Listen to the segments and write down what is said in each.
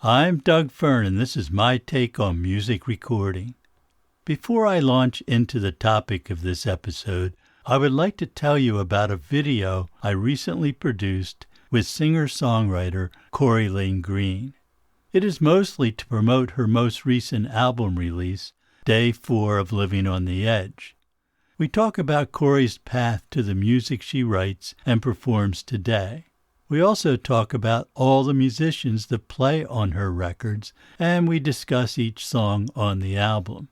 I'm Doug Fearn, and this is my take on music recording. Before I launch into the topic of this episode, I would like to tell you about a video I recently produced with singer-songwriter Corrie Lynn Green. It is mostly to promote her most recent album release, Day 4 of Living on the Edge. We talk about Corrie's path to the music she writes and performs today. We also talk about all the musicians that play on her records, and we discuss each song on the album.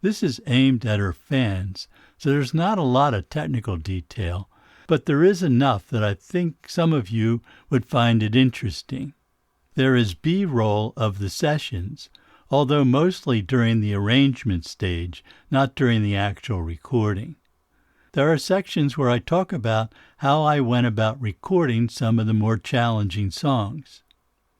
This is aimed at her fans, so there's not a lot of technical detail, but there is enough that I think some of you would find it interesting. There is B-roll of the sessions, although mostly during the arrangement stage, not during the actual recording. There are sections where I talk about how I went about recording some of the more challenging songs.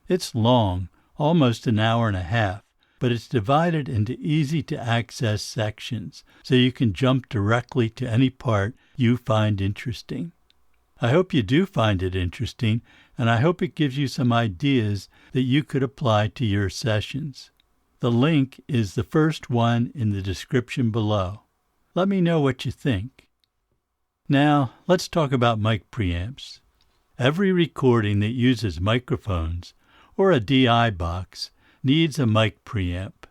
It's long, almost an hour and a half, but it's divided into easy-to-access sections, so you can jump directly to any part you find interesting. I hope you do find it interesting, and I hope it gives you some ideas that you could apply to your sessions. The link is the first one in the description below. Let me know what you think. Now, let's talk about mic preamps. Every recording that uses microphones or a DI box needs a mic preamp.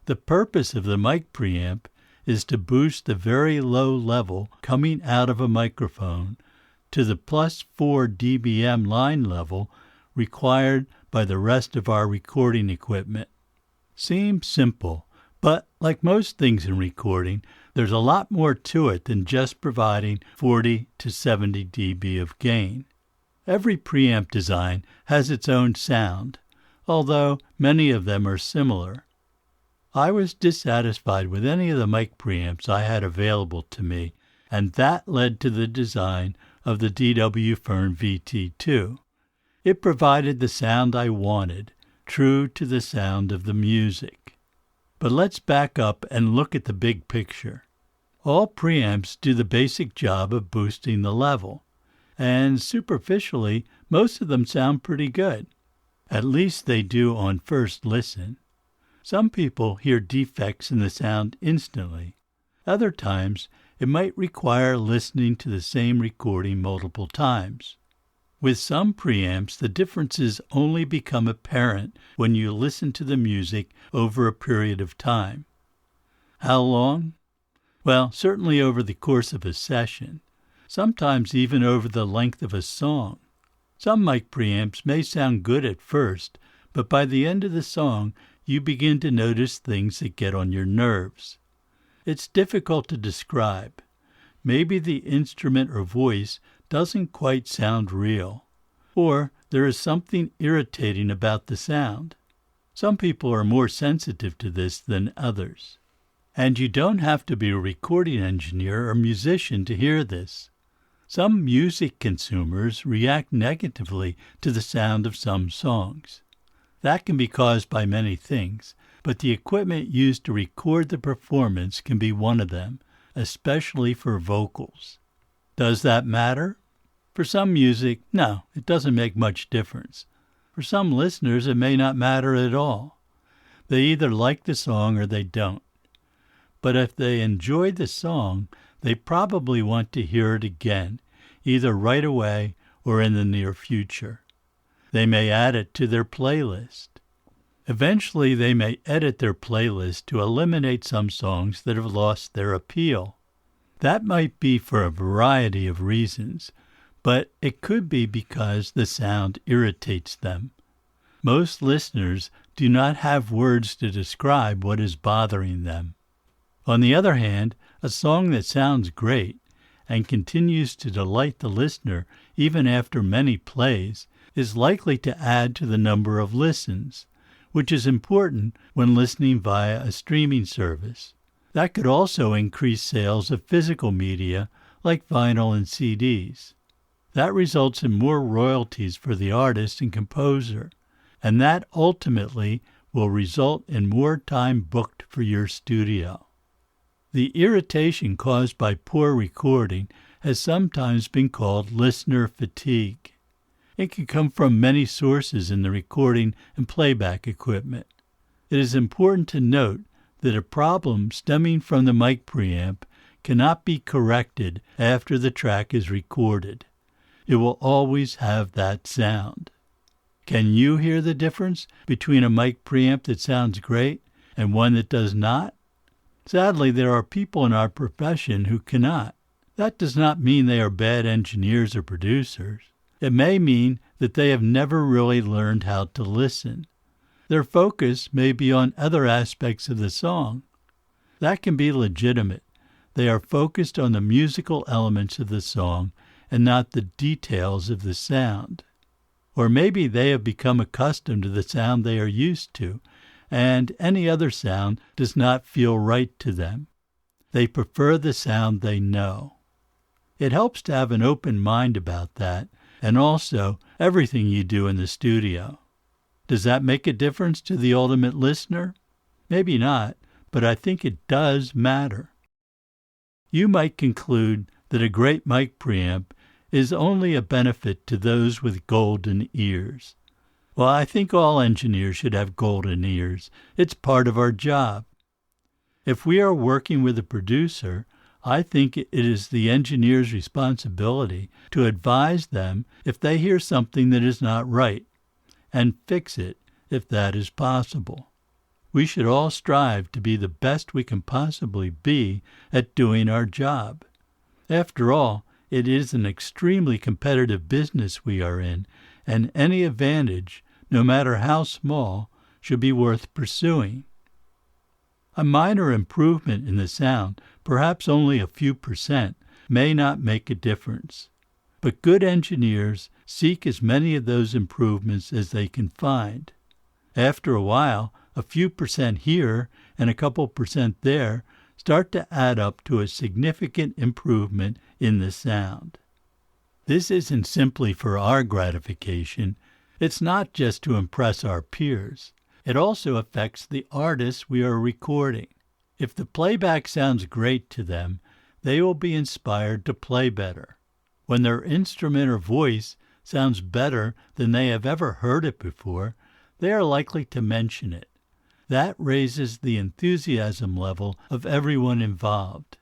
The purpose of the mic preamp is to boost the very low level coming out of a microphone to the plus 4 dBm line level required by the rest of our recording equipment. Seems simple, but like most things in recording, there's a lot more to it than just providing 40 to 70 dB of gain. Every preamp design has its own sound, although many of them are similar. I was dissatisfied with any of the mic preamps I had available to me, and that led to the design of the DW Fearn VT2. It provided the sound I wanted, true to the sound of the music. But let's back up and look at the big picture. All preamps do the basic job of boosting the level, and superficially, most of them sound pretty good. At least they do on first listen. Some people hear defects in the sound instantly. Other times, it might require listening to the same recording multiple times. With some preamps, the differences only become apparent when you listen to the music over a period of time. How long? Well, certainly over the course of a session, sometimes even over the length of a song. Some mic preamps may sound good at first, but by the end of the song, you begin to notice things that get on your nerves. It's difficult to describe. Maybe the instrument or voice doesn't quite sound real, or there is something irritating about the sound. Some people are more sensitive to this than others. And you don't have to be a recording engineer or musician to hear this. Some music consumers react negatively to the sound of some songs. That can be caused by many things, but the equipment used to record the performance can be one of them, especially for vocals. Does that matter? For some music, no, it doesn't make much difference. For some listeners, it may not matter at all. They either like the song or they don't. But if they enjoy the song, they probably want to hear it again, either right away or in the near future. They may add it to their playlist. Eventually, they may edit their playlist to eliminate some songs that have lost their appeal. That might be for a variety of reasons, but it could be because the sound irritates them. Most listeners do not have words to describe what is bothering them. On the other hand, a song that sounds great and continues to delight the listener even after many plays is likely to add to the number of listens, which is important when listening via a streaming service. That could also increase sales of physical media like vinyl and CDs. That results in more royalties for the artist and composer, and that ultimately will result in more time booked for your studio. The irritation caused by poor recording has sometimes been called listener fatigue. It can come from many sources in the recording and playback equipment. It is important to note that a problem stemming from the mic preamp cannot be corrected after the track is recorded. It will always have that sound. Can you hear the difference between a mic preamp that sounds great and one that does not? Sadly, there are people in our profession who cannot. That does not mean they are bad engineers or producers. It may mean that they have never really learned how to listen. Their focus may be on other aspects of the song. That can be legitimate. They are focused on the musical elements of the song and not the details of the sound. Or maybe they have become accustomed to the sound they are used to, and any other sound does not feel right to them. They prefer the sound they know. It helps to have an open mind about that, and also everything you do in the studio. Does that make a difference to the ultimate listener? Maybe not, but I think it does matter. You might conclude that a great mic preamp is only a benefit to those with golden ears. Well, I think all engineers should have golden ears. It's part of our job. If we are working with a producer, I think it is the engineer's responsibility to advise them if they hear something that is not right, and fix it if that is possible. We should all strive to be the best we can possibly be at doing our job. After all, it is an extremely competitive business we are in, and any advantage, no matter how small, should be worth pursuing. A minor improvement in the sound, perhaps only a few %, may not make a difference. But good engineers seek as many of those improvements as they can find. After a while, a few % here and a couple % there start to add up to a significant improvement in the sound. This isn't simply for our gratification. It's not just to impress our peers. It also affects the artists we are recording. If the playback sounds great to them, they will be inspired to play better. When their instrument or voice sounds better than they have ever heard it before, they are likely to mention it. That raises the enthusiasm level of everyone involved.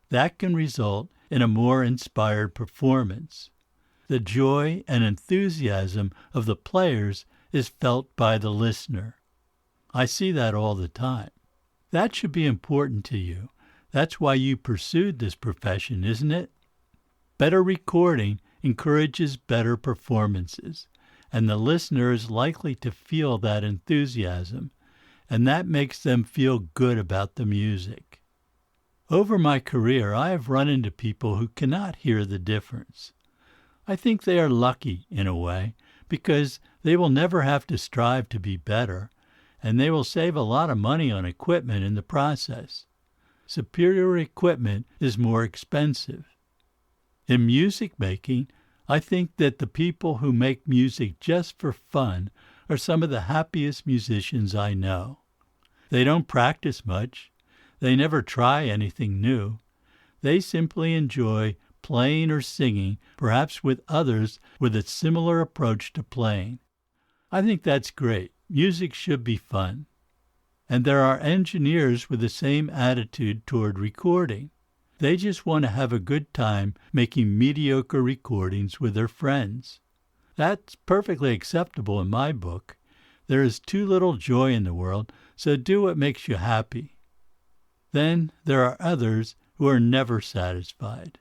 That can result in a more inspired performance. The joy and enthusiasm of the players is felt by the listener. I see that all the time. That should be important to you. That's why you pursued this profession, isn't it? Better recording encourages better performances, and the listener is likely to feel that enthusiasm, and that makes them feel good about the music. Over my career, I have run into people who cannot hear the difference. I think they are lucky, in a way, because they will never have to strive to be better, and they will save a lot of money on equipment in the process. Superior equipment is more expensive. In music making, I think that the people who make music just for fun are some of the happiest musicians I know. They don't practice much. They never try anything new. They simply enjoy playing or singing, perhaps with others with a similar approach to playing. I think that's great. Music should be fun. And there are engineers with the same attitude toward recording. They just want to have a good time making mediocre recordings with their friends. That's perfectly acceptable in my book. There is too little joy in the world, so do what makes you happy. Then there are others who are never satisfied.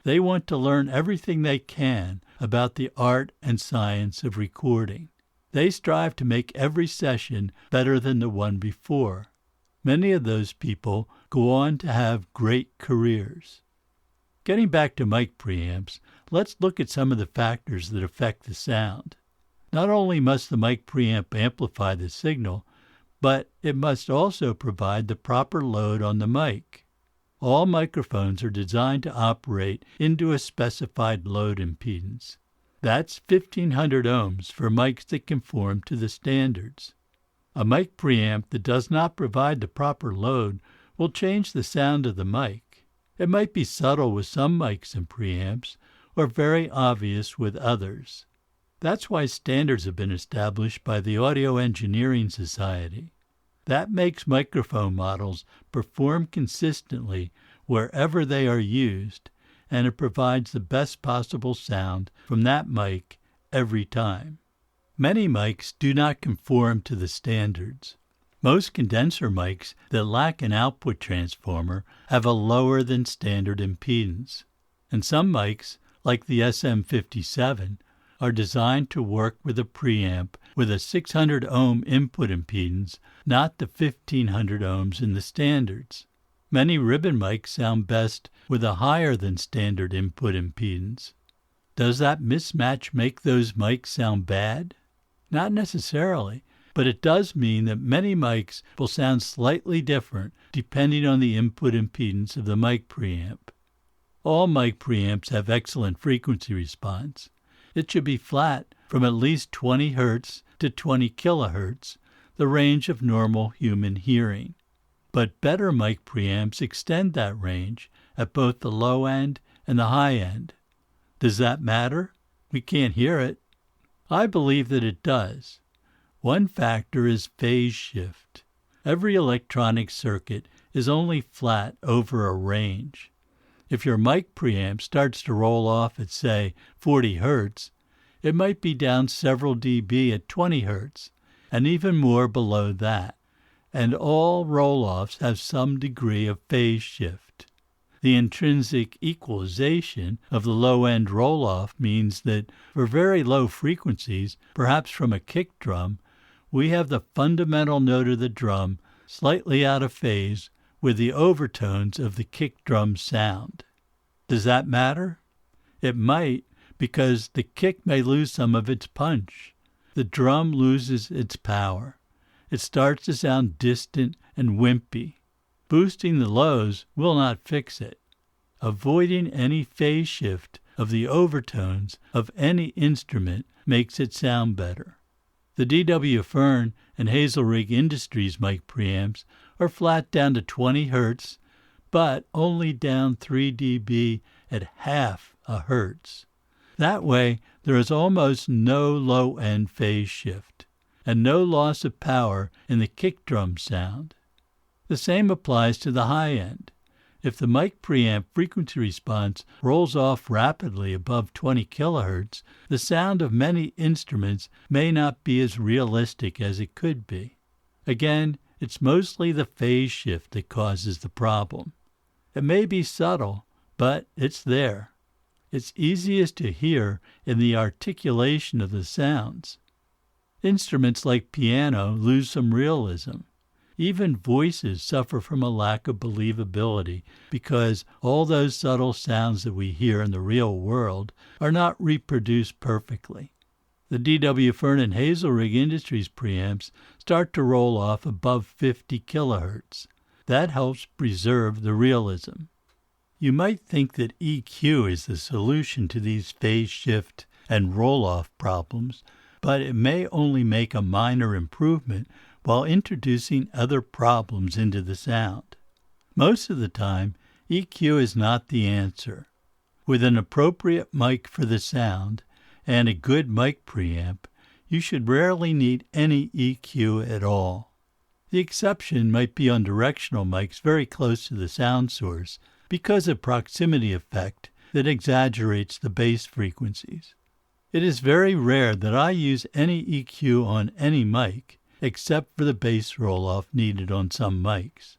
They want to learn everything they can about the art and science of recording. They strive to make every session better than the one before. Many of those people go on to have great careers. Getting back to mic preamps, let's look at some of the factors that affect the sound. Not only must the mic preamp amplify the signal, but it must also provide the proper load on the mic. All microphones are designed to operate into a specified load impedance. That's 1,500 ohms for mics that conform to the standards. A mic preamp that does not provide the proper load will change the sound of the mic. It might be subtle with some mics and preamps, or very obvious with others. That's why standards have been established by the Audio Engineering Society. That makes microphone models perform consistently wherever they are used, and it provides the best possible sound from that mic every time. Many mics do not conform to the standards. Most condenser mics that lack an output transformer have a lower than standard impedance. And some mics, like the SM57, are designed to work with a preamp with a 600 ohm input impedance, not the 1500 ohms in the standards. Many ribbon mics sound best with a higher than standard input impedance. Does that mismatch make those mics sound bad? Not necessarily, but it does mean that many mics will sound slightly different depending on the input impedance of the mic preamp. All mic preamps have excellent frequency response. It should be flat from at least 20 Hz to 20 kHz, the range of normal human hearing. But better mic preamps extend that range at both the low end and the high end. Does that matter? We can't hear it. I believe that it does. One factor is phase shift. Every electronic circuit is only flat over a range. If your mic preamp starts to roll off at, say, 40 Hz, it might be down several dB at 20 Hz, and even more below that. And all roll-offs have some degree of phase shift. The intrinsic equalization of the low-end roll-off means that for very low frequencies, perhaps from a kick drum, we have the fundamental note of the drum slightly out of phase with the overtones of the kick drum sound. Does that matter? It might, because the kick may lose some of its punch. The drum loses its power. It starts to sound distant and wimpy. Boosting the lows will not fix it. Avoiding any phase shift of the overtones of any instrument makes it sound better. The DW Fearn and Hazelrig Industries mic preamps are flat down to 20 Hz, but only down 3 dB at half a Hertz. That way, there is almost no low-end phase shift, and no loss of power in the kick drum sound. The same applies to the high end. If the mic preamp frequency response rolls off rapidly above 20 kHz, the sound of many instruments may not be as realistic as it could be. Again, it's mostly the phase shift that causes the problem. It may be subtle, but it's there. It's easiest to hear in the articulation of the sounds. Instruments like piano lose some realism. Even voices suffer from a lack of believability because all those subtle sounds that we hear in the real world are not reproduced perfectly. The DW Fearn and Hazelrig Industries preamps start to roll off above 50 kHz. That helps preserve the realism. You might think that EQ is the solution to these phase shift and roll-off problems, but it may only make a minor improvement while introducing other problems into the sound. Most of the time, EQ is not the answer. With an appropriate mic for the sound and a good mic preamp, you should rarely need any EQ at all. The exception might be on directional mics very close to the sound source because of proximity effect that exaggerates the bass frequencies. It is very rare that I use any EQ on any mic, except for the bass roll-off needed on some mics.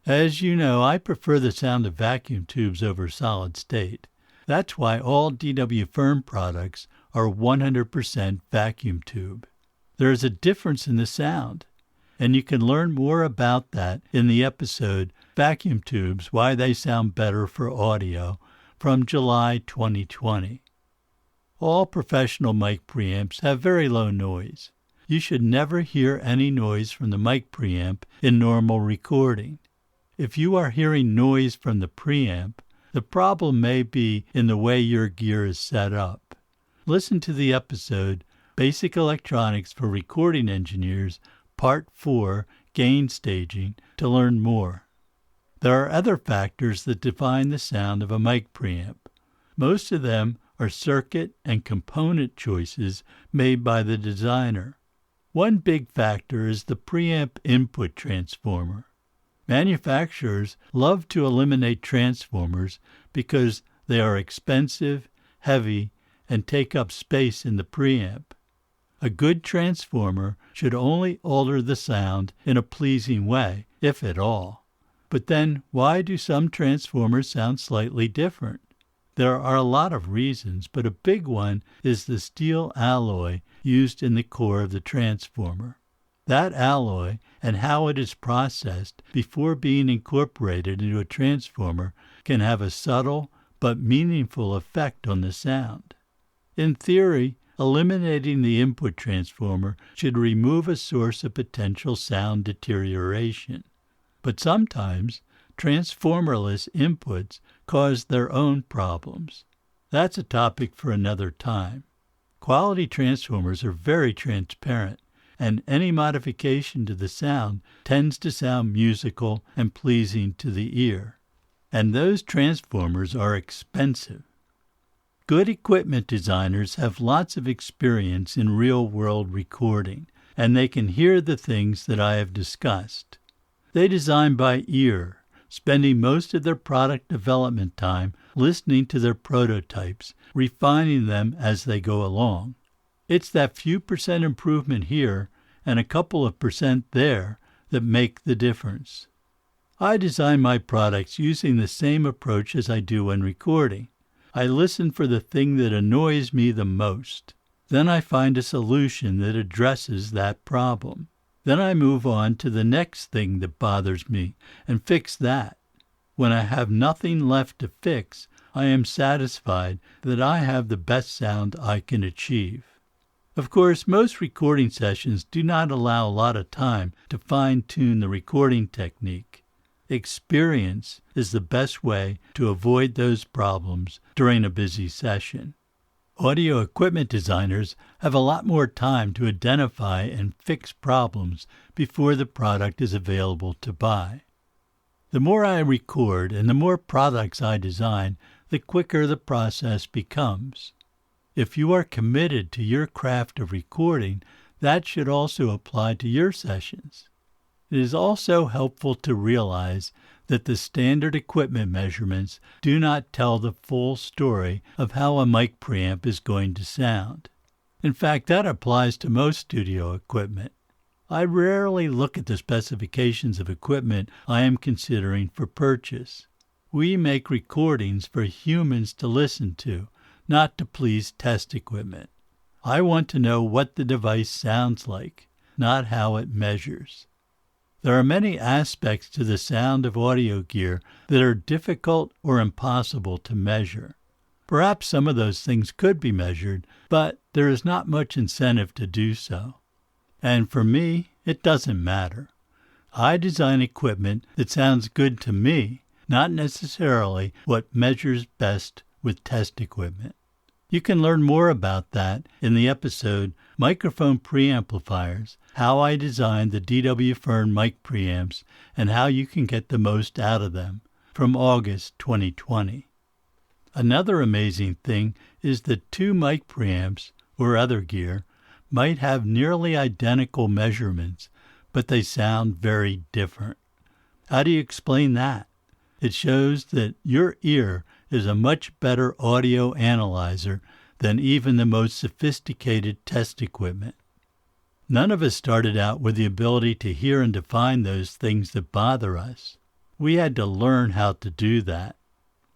As you know, I prefer the sound of vacuum tubes over solid state. That's why all DW Fearn products are 100% vacuum tube. There is a difference in the sound, and you can learn more about that in the episode Vacuum Tubes, Why They Sound Better for Audio from July 2020. All professional mic preamps have very low noise. You should never hear any noise from the mic preamp in normal recording. If you are hearing noise from the preamp, the problem may be in the way your gear is set up. Listen to the episode Basic Electronics for Recording Engineers, Part 4, Gain Staging, to learn more. There are other factors that define the sound of a mic preamp. Most of them are circuit and component choices made by the designer. One big factor is the preamp input transformer. Manufacturers love to eliminate transformers because they are expensive, heavy, and take up space in the preamp. A good transformer should only alter the sound in a pleasing way, if at all. But then, why do some transformers sound slightly different? There are a lot of reasons, but a big one is the steel alloy used in the core of the transformer. That alloy and how it is processed before being incorporated into a transformer can have a subtle but meaningful effect on the sound. In theory, eliminating the input transformer should remove a source of potential sound deterioration. But sometimes, transformerless inputs cause their own problems. That's a topic for another time. Quality transformers are very transparent, and any modification to the sound tends to sound musical and pleasing to the ear. And those transformers are expensive. Good equipment designers have lots of experience in real-world recording, and they can hear the things that I have discussed. They design by ear, spending most of their product development time listening to their prototypes, refining them as they go along. It's that few percent improvement here and a couple of percent there that make the difference. I design my products using the same approach as I do when recording. I listen for the thing that annoys me the most. Then I find a solution that addresses that problem. Then I move on to the next thing that bothers me and fix that. When I have nothing left to fix, I am satisfied that I have the best sound I can achieve. Of course, most recording sessions do not allow a lot of time to fine-tune the recording technique. Experience is the best way to avoid those problems during a busy session. Audio equipment designers have a lot more time to identify and fix problems before the product is available to buy. The more I record and the more products I design, the quicker the process becomes. If you are committed to your craft of recording, that should also apply to your sessions. It is also helpful to realize that the standard equipment measurements do not tell the full story of how a mic preamp is going to sound. In fact, that applies to most studio equipment. I rarely look at the specifications of equipment I am considering for purchase. We make recordings for humans to listen to, not to please test equipment. I want to know what the device sounds like, not how it measures. There are many aspects to the sound of audio gear that are difficult or impossible to measure. Perhaps some of those things could be measured, but there is not much incentive to do so. And for me, it doesn't matter. I design equipment that sounds good to me, not necessarily what measures best with test equipment. You can learn more about that in the episode Microphone Preamplifiers, How I Designed the DW Fearn Mic Preamps and How You Can Get the Most Out of Them, from August 2020. Another amazing thing is that two mic preamps, or other gear, might have nearly identical measurements, but they sound very different. How do you explain that? It shows that your ear is a much better audio analyzer than even the most sophisticated test equipment. None of us started out with the ability to hear and define those things that bother us. We had to learn how to do that.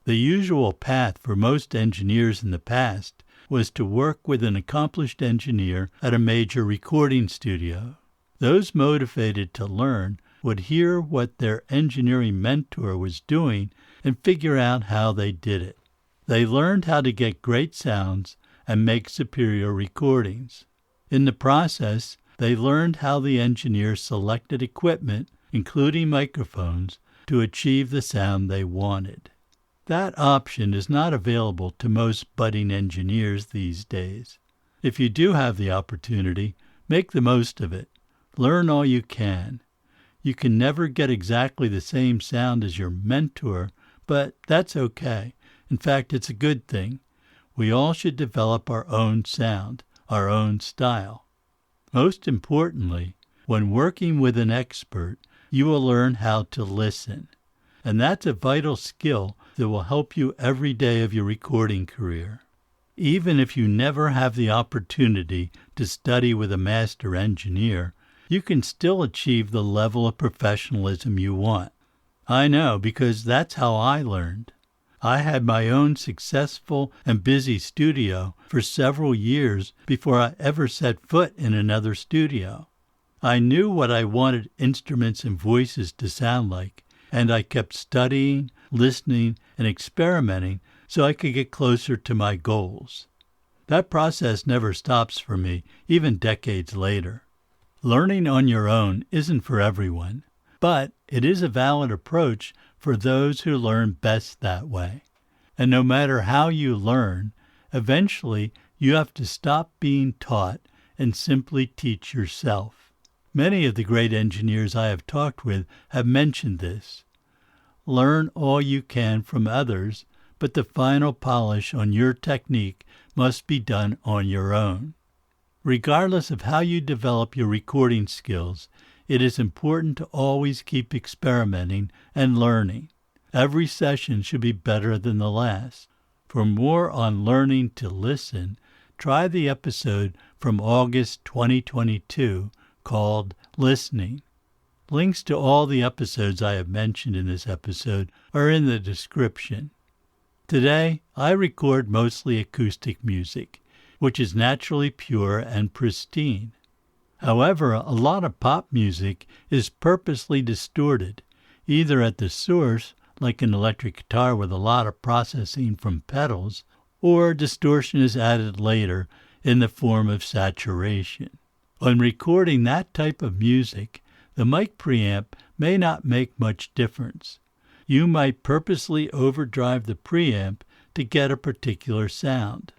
The usual path for most engineers in the past was to work with an accomplished engineer at a major recording studio. Those motivated to learn would hear what their engineering mentor was doing and figure out how they did it. They learned how to get great sounds and make superior recordings. In the process, they learned how the engineer selected equipment, including microphones, to achieve the sound they wanted. That option is not available to most budding engineers these days. If you do have the opportunity, make the most of it. Learn all you can. You can never get exactly the same sound as your mentor, but that's okay. In fact, it's a good thing. We all should develop our own sound, our own style. Most importantly, when working with an expert, you will learn how to listen. And that's a vital skill that will help you every day of your recording career. Even if you never have the opportunity to study with a master engineer, you can still achieve the level of professionalism you want. I know, because that's how I learned. I had my own successful and busy studio for several years before I ever set foot in another studio. I knew what I wanted instruments and voices to sound like, and I kept studying, listening, and experimenting so I could get closer to my goals. That process never stops for me, even decades later. Learning on your own isn't for everyone, but it is a valid approach for those who learn best that way. And no matter how you learn, eventually you have to stop being taught and simply teach yourself. Many of the great engineers I have talked with have mentioned this. Learn all you can from others, but the final polish on your technique must be done on your own. Regardless of how you develop your recording skills, it is important to always keep experimenting and learning. Every session should be better than the last. For more on learning to listen, try the episode from August 2022 called Listening. Links to all the episodes I have mentioned in this episode are in the description. Today, I record mostly acoustic music, which is naturally pure and pristine. However, a lot of pop music is purposely distorted, either at the source, like an electric guitar with a lot of processing from pedals, or distortion is added later in the form of saturation. When recording that type of music, the mic preamp may not make much difference. You might purposely overdrive the preamp to get a particular sound.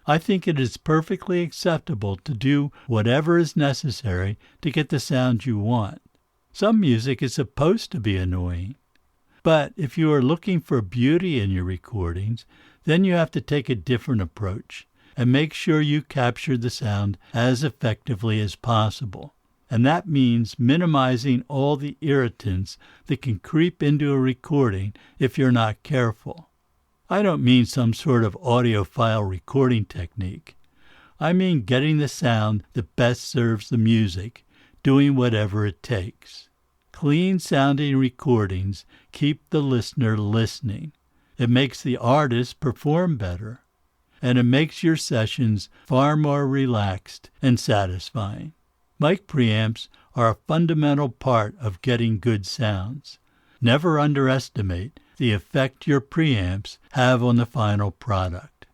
I think it is perfectly acceptable to do whatever is necessary to get the sound you want. Some music is supposed to be annoying. But if you are looking for beauty in your recordings, then you have to take a different approach and make sure you capture the sound as effectively as possible. And that means minimizing all the irritants that can creep into a recording if you're not careful. I don't mean some sort of audiophile recording technique. I mean getting the sound that best serves the music, doing whatever it takes. Clean-sounding recordings keep the listener listening. It makes the artist perform better, and it makes your sessions far more relaxed and satisfying. Mic preamps are a fundamental part of getting good sounds. Never underestimate the effect your preamps have on the final product.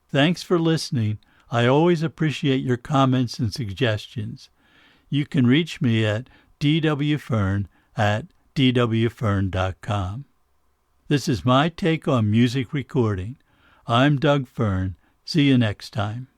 Thanks for listening. I always appreciate your comments and suggestions. You can reach me at dwfearn@dwfearn.com. This is my take on music recording. I'm Doug Fearn. See you next time.